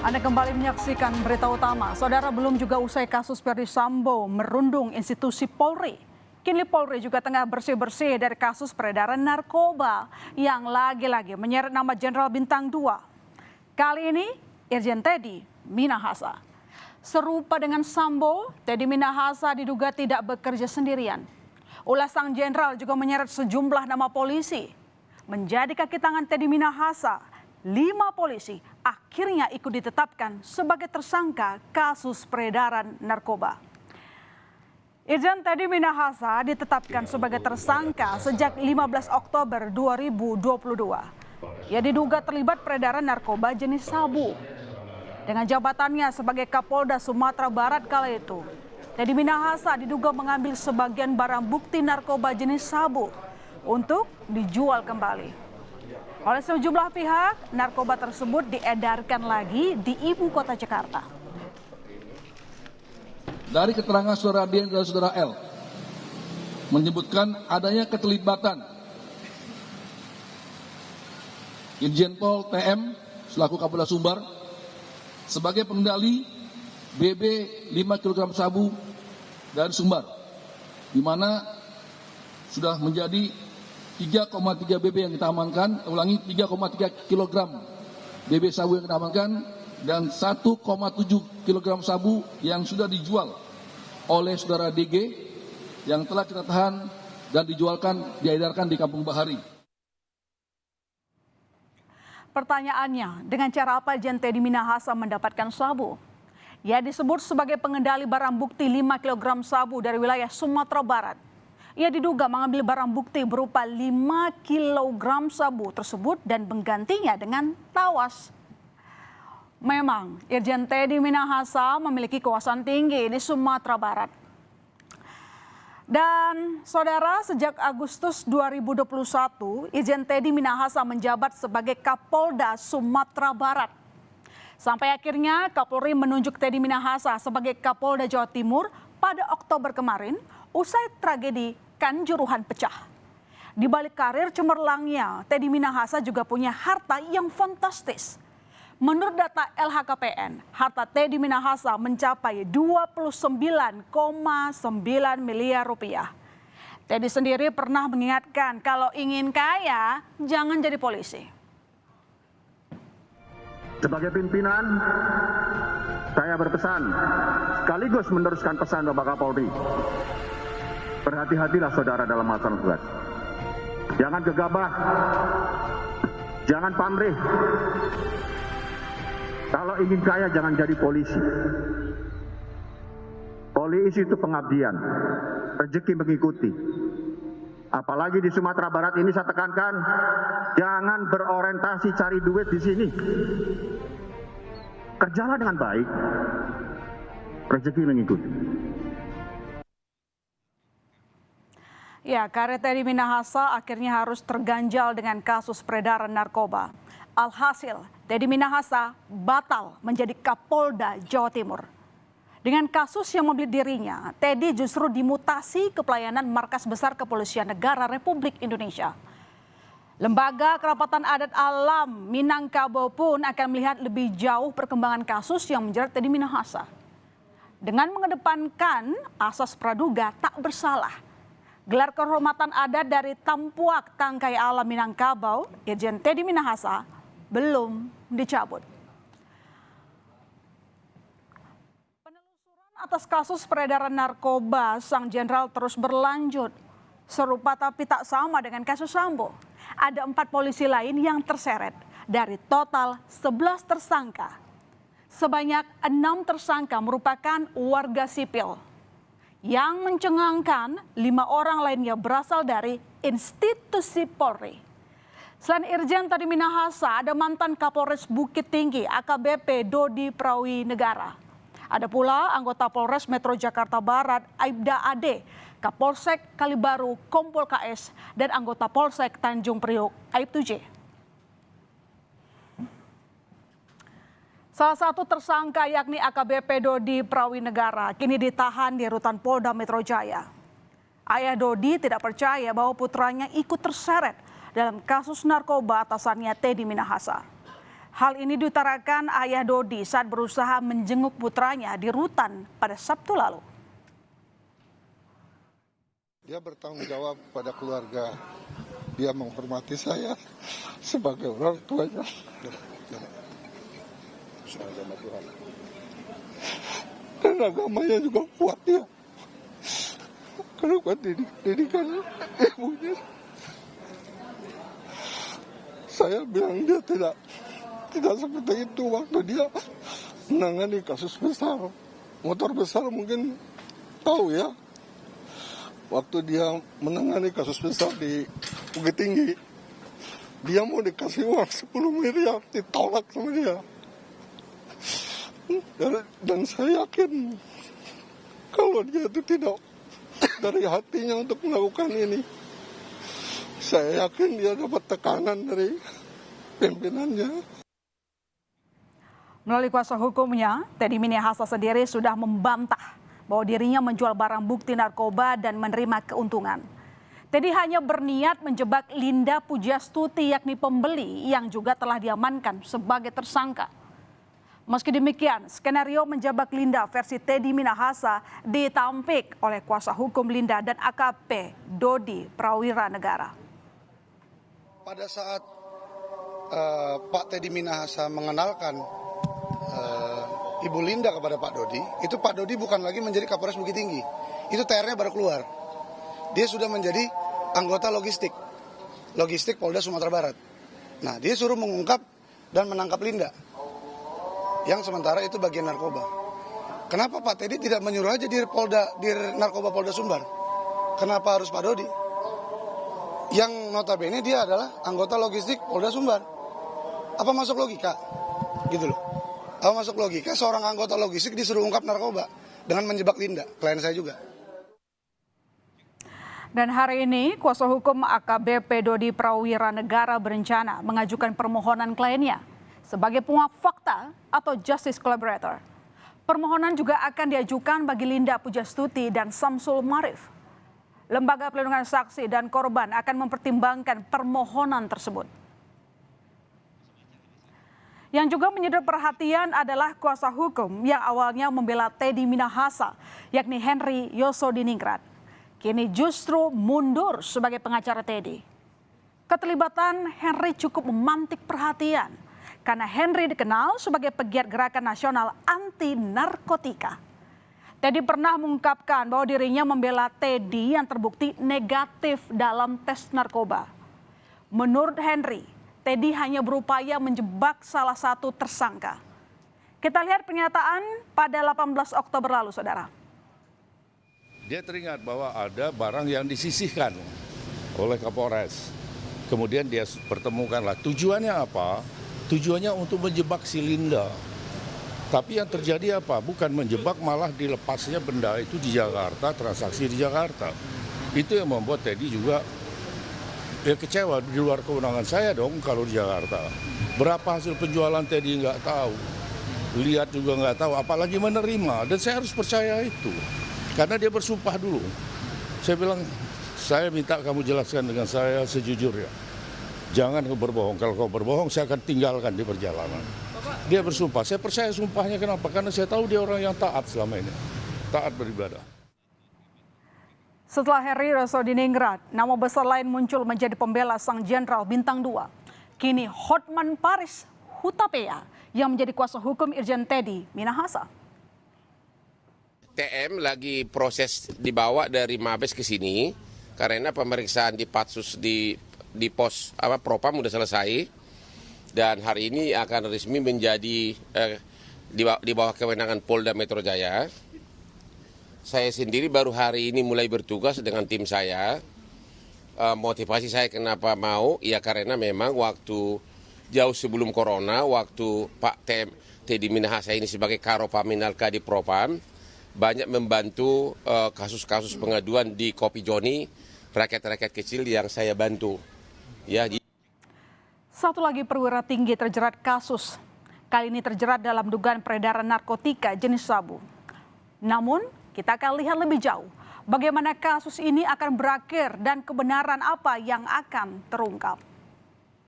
Anda kembali menyaksikan berita utama. Saudara, belum juga usai kasus Ferdy Sambo merundung institusi Polri. Kini Polri juga tengah bersih-bersih dari kasus peredaran narkoba yang lagi-lagi menyeret nama Jenderal Bintang 2. Kali ini Irjen Teddy Minahasa. Serupa dengan Sambo, Teddy Minahasa diduga tidak bekerja sendirian. Ulah sang jenderal juga menyeret sejumlah nama polisi. Menjadi kaki tangan Teddy Minahasa, 5 polisi akhirnya ikut ditetapkan sebagai tersangka kasus peredaran narkoba. Irjen Teddy Minahasa ditetapkan sebagai tersangka sejak 15 Oktober 2022. Ia diduga terlibat peredaran narkoba jenis sabu. Dengan jabatannya sebagai Kapolda Sumatera Barat kala itu, Teddy Minahasa diduga mengambil sebagian barang bukti narkoba jenis sabu untuk dijual kembali. Oleh sejumlah pihak, narkoba tersebut diedarkan lagi di ibu kota Jakarta. Dari keterangan saudara D dan saudara L menyebutkan adanya keterlibatan Irjen Pol TM selaku Kapolda Sumbar sebagai pengendali BB 5 kg sabu dari Sumbar, di mana sudah menjadi 3,3 BB yang kita amankan, 3,3 kg BB sabu yang kita amankan, dan 1,7 kg sabu yang sudah dijual oleh saudara DG yang telah kita tahan dan diedarkan di Kampung Bahari. Pertanyaannya, dengan cara apa Irjen Teddy Minahasa mendapatkan sabu? Ia disebut sebagai pengendali barang bukti 5 kg sabu dari wilayah Sumatera Barat. Ia diduga mengambil barang bukti berupa 5 kg sabu tersebut dan menggantinya dengan tawas. Memang Irjen Teddy Minahasa memiliki kuasaan tinggi di Sumatera Barat. Dan saudara, sejak Agustus 2021, Irjen Teddy Minahasa menjabat sebagai Kapolda Sumatera Barat. Sampai akhirnya Kapolri menunjuk Teddy Minahasa sebagai Kapolda Jawa Timur pada Oktober kemarin, usai tragedi Kanjuruhan pecah. Di balik karir cemerlangnya, Teddy Minahasa juga punya harta yang fantastis. Menurut data LHKPN, harta Teddy Minahasa mencapai 29,9 miliar rupiah. Teddy sendiri pernah mengingatkan kalau ingin kaya, jangan jadi polisi. Sebagai pimpinan, saya berpesan, sekaligus meneruskan pesan Bapak Kapolri. Berhati-hatilah saudara dalam melaksanakan tugas. Jangan gegabah, jangan pamrih. Kalau ingin kaya jangan jadi polisi. Polisi itu pengabdian, rezeki mengikuti. Apalagi di Sumatera Barat ini saya tekankan, jangan berorientasi cari duit di sini. Kerjalah dengan baik, rezeki mengikuti. Ya, karir Teddy Minahasa akhirnya harus terganjal dengan kasus peredaran narkoba. Alhasil, Teddy Minahasa batal menjadi Kapolda Jawa Timur. Dengan kasus yang membelit dirinya, Teddy justru dimutasi ke pelayanan Markas Besar Kepolisian Negara Republik Indonesia. Lembaga Kerapatan Adat Alam Minangkabau pun akan melihat lebih jauh perkembangan kasus yang menjerat Teddy Minahasa. Dengan mengedepankan asas praduga tak bersalah, gelar kehormatan adat dari Tampuak Tangkai Alam Minangkabau, Irjen Teddy Minahasa, belum dicabut. Penelusuran atas kasus peredaran narkoba sang jenderal terus berlanjut. Serupa tapi tak sama dengan kasus Sambo. Ada 4 polisi lain yang terseret dari total 11 tersangka. Sebanyak 6 tersangka merupakan warga sipil. Yang mencengangkan 5 orang lainnya berasal dari institusi Polri. Selain Irjen Teddy Minahasa, ada mantan Kapolres Bukit Tinggi AKBP Dodi Prawinegara. Ada pula anggota Polres Metro Jakarta Barat Aibda Ade, Kapolsek Kalibaru Kompol KS, dan anggota Polsek Tanjung Priok Aibtu J. Salah satu tersangka yakni AKBP Dodi Prawinegara kini ditahan di rutan Polda Metro Jaya. Ayah Dodi tidak percaya bahwa putranya ikut terseret dalam kasus narkoba atasannya Teddy Minahasa. Hal ini diutarakan ayah Dodi saat berusaha menjenguk putranya di rutan pada Sabtu lalu. Dia bertanggung jawab pada keluarga. Dia menghormati saya sebagai orang tuanya. Dan agamanya juga kuat ya. Karena kuat didikan ibunya. Saya bilang dia tidak seperti itu waktu dia menangani kasus besar. Motor besar mungkin tahu ya. Waktu dia menangani kasus besar di Bukit Tinggi, dia mau dikasih uang 10 miliar, ditolak sama dia. Dan saya yakin kalau dia itu tidak dari hatinya untuk melakukan ini. Saya yakin dia dapat tekanan dari pimpinannya. Melalui kuasa hukumnya, Teddy Minahasa sendiri sudah membantah bahwa dirinya menjual barang bukti narkoba dan menerima keuntungan. Teddy hanya berniat menjebak Linda Pujastuti yakni pembeli yang juga telah diamankan sebagai tersangka. Meski demikian, skenario menjebak Linda versi Teddy Minahasa ditampik oleh kuasa hukum Linda dan AKP Dodi Prawira Negara. Pada saat Pak Teddy Minahasa mengenalkan Ibu Linda kepada Pak Dodi, itu Pak Dodi bukan lagi menjadi Kapolres Bukit Tinggi. Itu TR-nya baru keluar. Dia sudah menjadi anggota logistik Polda Sumatera Barat. Nah, dia suruh mengungkap dan menangkap Linda, yang sementara itu bagian narkoba. Kenapa Pak Teddy tidak menyuruh aja di narkoba Polda Sumbar? Kenapa harus Pak Dodi? Yang notabene dia adalah anggota logistik Polda Sumbar. Apa masuk logika? Gitu loh. Apa masuk logika seorang anggota logistik disuruh ungkap narkoba dengan menjebak Linda, klien saya juga. Dan hari ini kuasa hukum AKBP Dodi Prawira Negara berencana mengajukan permohonan kliennya sebagai penguak fakta atau justice collaborator. Permohonan juga akan diajukan bagi Linda Pujastuti dan Samsul Marif. Lembaga Pelindungan Saksi dan Korban akan mempertimbangkan permohonan tersebut. Yang juga menyedot perhatian adalah kuasa hukum yang awalnya membela Teddy Minahasa, yakni Henry Yosodiningrat. Kini justru mundur sebagai pengacara Teddy. Keterlibatan Henry cukup memantik perhatian karena Henry dikenal sebagai pegiat gerakan nasional anti narkotika. Teddy pernah mengungkapkan bahwa dirinya membela Teddy yang terbukti negatif dalam tes narkoba. Menurut Henry, Teddy hanya berupaya menjebak salah satu tersangka. Kita lihat pernyataan pada 18 Oktober lalu, saudara. Dia teringat bahwa ada barang yang disisihkan oleh Kapolres. Kemudian dia pertemukanlah. Tujuannya apa? Tujuannya untuk menjebak si Linda. Tapi yang terjadi apa? Bukan menjebak, malah dilepasnya benda itu di Jakarta, transaksi di Jakarta. Itu yang membuat Teddy juga kecewa. Di luar kewenangan saya dong kalau di Jakarta. Berapa hasil penjualan Teddy nggak tahu. Lihat juga nggak tahu, apalagi menerima. Dan saya harus percaya itu. Karena dia bersumpah dulu. Saya bilang, saya minta kamu jelaskan dengan saya sejujurnya. Jangan kau berbohong. Kalau kau berbohong, saya akan tinggalkan di perjalanan. Dia bersumpah. Saya percaya sumpahnya. Kenapa? Karena saya tahu dia orang yang taat selama ini. Taat beribadah. Setelah Henry Yosodiningrat, nama besar lain muncul menjadi pembela sang jenderal bintang 2. Kini Hotman Paris Hutapea yang menjadi kuasa hukum Irjen Teddy Minahasa. TM lagi proses dibawa dari Mabes ke sini karena pemeriksaan di Patsus di pos Propam sudah selesai dan hari ini akan resmi menjadi di bawah kewenangan Polda Metro Jaya. Saya sendiri baru hari ini mulai bertugas dengan tim saya. Motivasi saya kenapa mau, ya karena memang waktu jauh sebelum corona, waktu Pak Teddy Minahasa ini sebagai Karopaminalka di Propam, banyak membantu kasus-kasus pengaduan di Kopi Joni, rakyat-rakyat kecil yang saya bantu. Ya. Satu lagi perwira tinggi terjerat kasus. Kali ini terjerat dalam dugaan peredaran narkotika jenis sabu. Namun, kita akan lihat lebih jauh bagaimana kasus ini akan berakhir dan kebenaran apa yang akan terungkap.